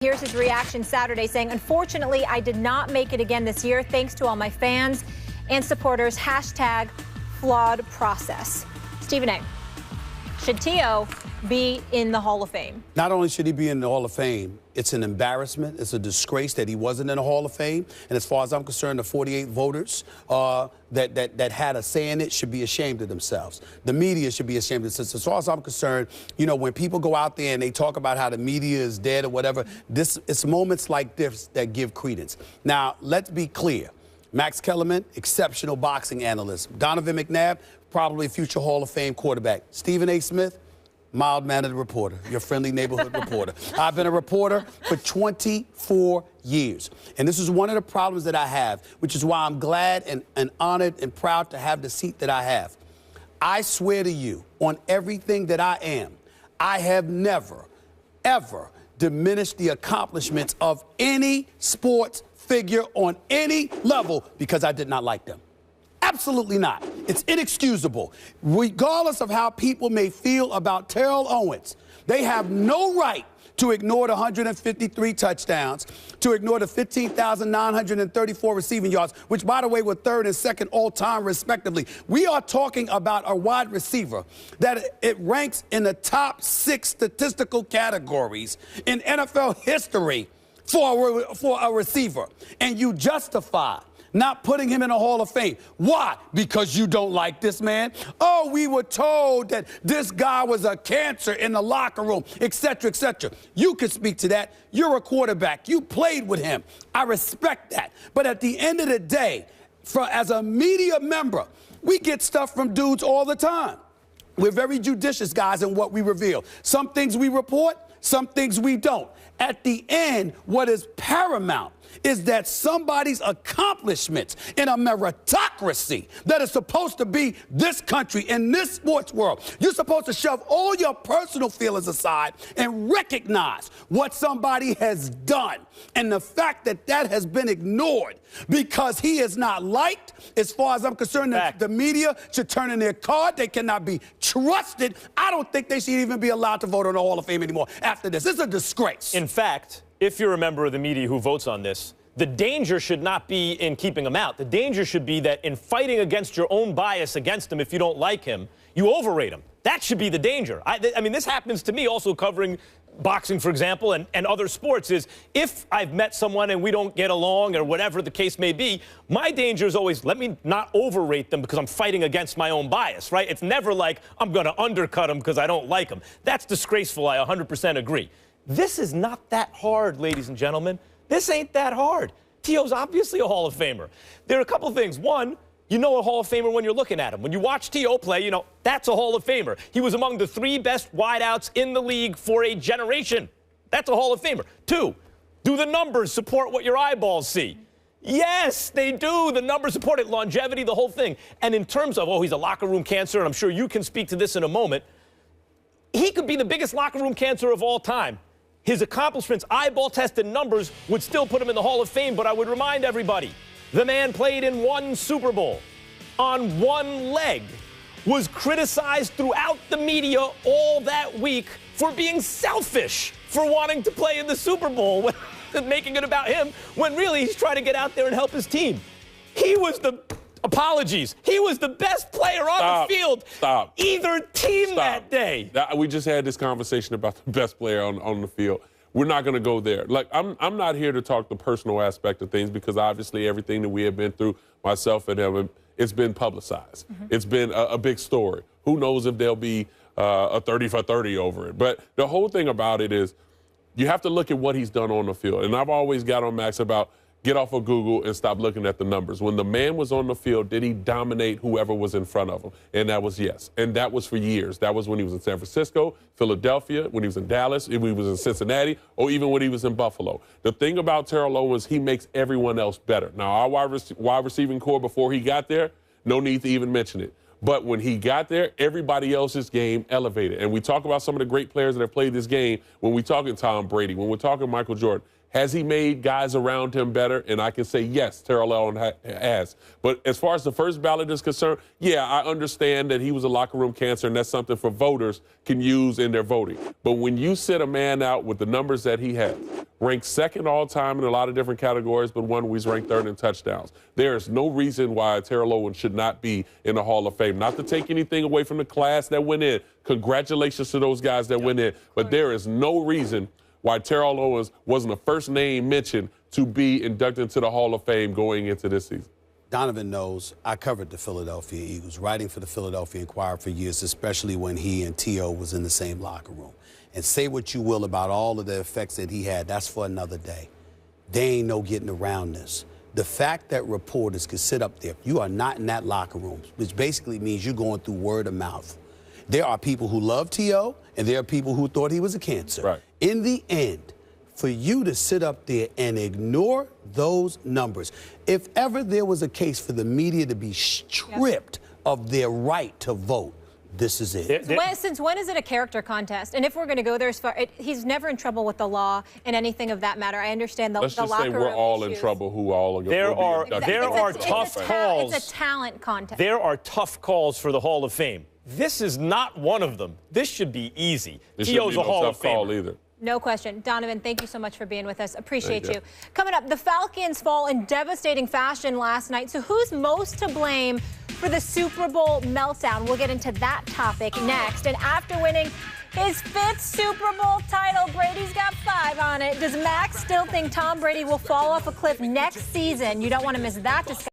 Here's his reaction Saturday saying, unfortunately, I did not make it again this year. Thanks to all my fans and supporters. Hashtag flawed process. Stephen A., should T.O. be in the Hall of Fame? Not only should he be in the Hall of Fame, it's an embarrassment. It's a disgrace that he wasn't in the Hall of Fame. And as far as I'm concerned, the 48 voters that had a say in it should be ashamed of themselves. The media should be ashamed of themselves. As far as I'm concerned, you know, when people go out there and they talk about how the media is dead or whatever, it's moments like this that give credence. Now, let's be clear. Max Kellerman, exceptional boxing analyst. Donovan McNabb, probably a future Hall of Fame quarterback. Stephen A. Smith, mild-mannered reporter, your friendly neighborhood reporter. I've been a reporter for 24 years. And this is one of the problems that I have, which is why I'm glad and honored and proud to have the seat that I have. I swear to you, on everything that I am, I have never, ever diminished the accomplishments of any sports figure on any level because I did not like them. Absolutely not. It's inexcusable. Regardless of how people may feel about Terrell Owens, they have no right to ignore the 153 touchdowns, to ignore the 15,934 receiving yards, which, by the way, were third and second all-time, respectively. We are talking about a wide receiver that it ranks in the top 6 statistical categories in NFL history for a receiver, and you justify not putting him in a Hall of Fame. Why? Because you don't like this man? Oh, we were told that this guy was a cancer in the locker room, et cetera, et cetera. You can speak to that. You're a quarterback. You played with him. I respect that. But at the end of the day, as a media member, we get stuff from dudes all the time. We're very judicious, guys, in what we reveal. Some things we report, some things we don't. At the end, what is paramount is that somebody's accomplishments in a meritocracy that is supposed to be this country, in this sports world, you're supposed to shove all your personal feelings aside and recognize what somebody has done. And the fact that that has been ignored because he is not liked, as far as I'm concerned, the media should turn in their card. They cannot be trusted. I don't think they should even be allowed to vote on the Hall of Fame anymore after this. It's a disgrace. In fact, if you're a member of the media who votes on this, the danger should not be in keeping him out. The danger should be that in fighting against your own bias against him, if you don't like him, you overrate him. That should be the danger. I mean, this happens to me also covering boxing, for example, and other sports, is if I've met someone and we don't get along or whatever the case may be, my danger is always let me not overrate them because I'm fighting against my own bias, right? It's never like I'm going to undercut them because I don't like them. That's disgraceful. I 100% agree. This is not that hard, ladies and gentlemen. This ain't that hard. T.O.'s obviously a Hall of Famer. There are a couple of things. One, you know a Hall of Famer when you're looking at him. When you watch T.O. play, you know, that's a Hall of Famer. He was among the 3 best wideouts in the league for a generation. That's a Hall of Famer. 2, do the numbers support what your eyeballs see? Yes, they do. The numbers support it. Longevity, the whole thing. And in terms of, oh, he's a locker room cancer, and I'm sure you can speak to this in a moment, he could be the biggest locker room cancer of all time. His accomplishments, eyeball-tested numbers, would still put him in the Hall of Fame, but I would remind everybody, the man played in 1 Super Bowl, on 1 leg, was criticized throughout the media all that week for being selfish, for wanting to play in the Super Bowl, making it about him, when really he's trying to get out there and help his team. He was the... Apologies. He was the best player on the field. Either team that day. We just had this conversation about the best player on the field. We're not going to go there. Like, I'm not here to talk the personal aspect of things because obviously everything that we have been through, myself and him, it's been publicized. It's been a big story. Who knows if there'll be a 30 for 30 over it. But the whole thing about it is you have to look at what he's done on the field. And I've always got on Max about get off of Google and stop looking at the numbers. When the man was on the field, did he dominate whoever was in front of him? And that was yes. And that was for years. That was when he was in San Francisco, Philadelphia, when he was in Dallas, when he was in Cincinnati, or even when he was in Buffalo. The thing about Terrell Owens, he makes everyone else better. Now, our wide receiving core before he got there, no need to even mention it. But when he got there, everybody else's game elevated. And we talk about some of the great players that have played this game when we're talking Tom Brady, when we're talking Michael Jordan. Has he made guys around him better? And I can say, yes, Terrell Owens has. But as far as the first ballot is concerned, yeah, I understand that he was a locker room cancer, and that's something for voters can use in their voting. But when you sit a man out with the numbers that he has, ranked second all time in a lot of different categories, but one was ranked third in touchdowns, there is no reason why Terrell Owens should not be in the Hall of Fame. Not to take anything away from the class that went in. Congratulations to those guys that went in. But there is no reason why Terrell Owens wasn't the first name mentioned to be inducted into the Hall of Fame going into this season. Donovan knows I covered the Philadelphia Eagles, writing for the Philadelphia Inquirer for years, especially when he and T.O. was in the same locker room. And say what you will about all of the effects that he had, that's for another day. There ain't no getting around this. The fact that reporters could sit up there, you are not in that locker room, which basically means you're going through word of mouth. There are people who love T.O., and there are people who thought he was a cancer. Right. In the end, for you to sit up there and ignore those numbers, if ever there was a case for the media to be stripped of their right to vote, this is it. Since when is it a character contest? And if we're going to go there as far, he's never in trouble with the law and anything of that matter. I understand the, Let's the just locker say room we're all issues. in trouble who all are going to be There are tough calls. It's a talent contest. There are tough calls for the Hall of Fame. This is not one of them. This should be easy. T.O.'s a Hall of call Famer. either. No question. Donovan, thank you so much for being with us. Appreciate you. Coming up, the Falcons fall in devastating fashion last night. So who's most to blame for the Super Bowl meltdown? We'll get into that topic next. And after winning his 5th Super Bowl title, Brady's got 5 on it. Does Max still think Tom Brady will fall off a cliff next season? You don't want to miss that discussion.